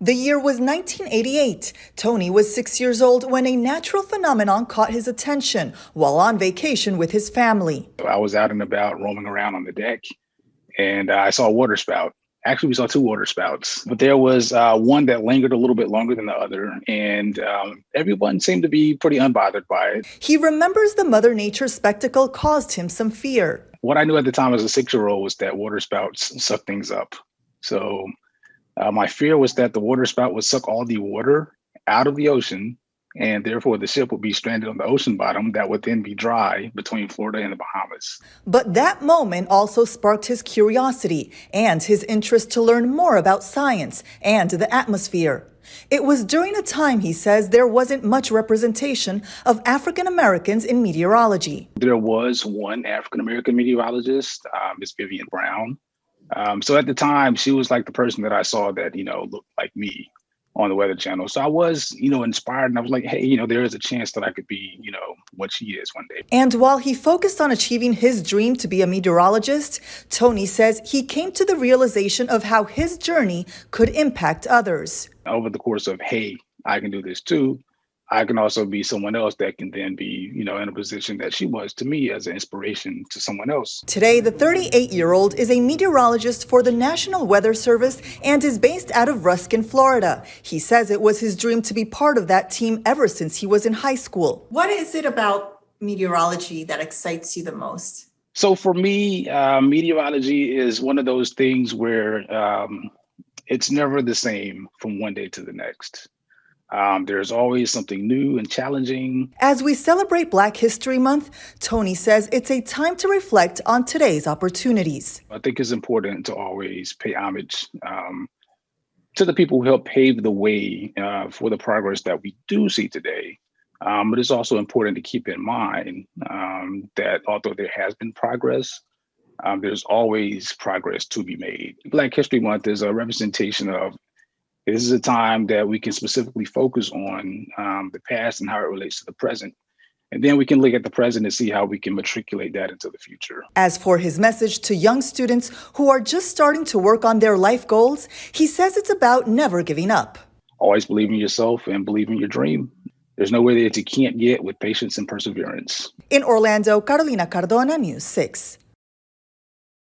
The year was 1988. Tony was 6 years old when a natural phenomenon caught his attention while on vacation with his family. I was out and about roaming around on the deck, and I saw a water spout. Actually, we saw two water spouts, but there was one that lingered a little bit longer than the other, and everyone seemed to be pretty unbothered by it. He remembers the Mother Nature spectacle caused him some fear. What I knew at the time as a 6-year-old was that water spouts suck things up. So my fear was that the water spout would suck all the water out of the ocean, and therefore the ship would be stranded on the ocean bottom that would then be dry between Florida and the Bahamas. But that moment also sparked his curiosity and his interest to learn more about science and the atmosphere. It was during a time, he says, there wasn't much representation of African Americans in meteorology. There was one African American meteorologist, Miss Vivian Brown. So at the time, she was like the person that I saw that, looked like me on the Weather Channel. So I was, inspired, and I was like, hey, there is a chance that I could be, what she is one day. And while he focused on achieving his dream to be a meteorologist, Tony says he came to the realization of how his journey could impact others. Over the course of, hey, I can do this too, I can also be someone else that can then be, in a position that she was to me as an inspiration to someone else. Today, the 38-year-old is a meteorologist for the National Weather Service and is based out of Ruskin, Florida. He says it was his dream to be part of that team ever since he was in high school. What is it about meteorology that excites you the most? So for me, meteorology is one of those things where it's never the same from one day to the next. There's always something new and challenging. As we celebrate Black History Month, Tony says it's a time to reflect on today's opportunities. I think it's important to always pay homage to the people who helped pave the way for the progress that we do see today. But it's also important to keep in mind that although there has been progress, there's always progress to be made. Black History Month is a representation of this is a time that we can specifically focus on the past and how it relates to the present. And then we can look at the present and see how we can matriculate that into the future. As for his message to young students who are just starting to work on their life goals, he says it's about never giving up. Always believe in yourself and believe in your dream. There's nowhere that you can't get with patience and perseverance. In Orlando, Carolina Cardona, News 6.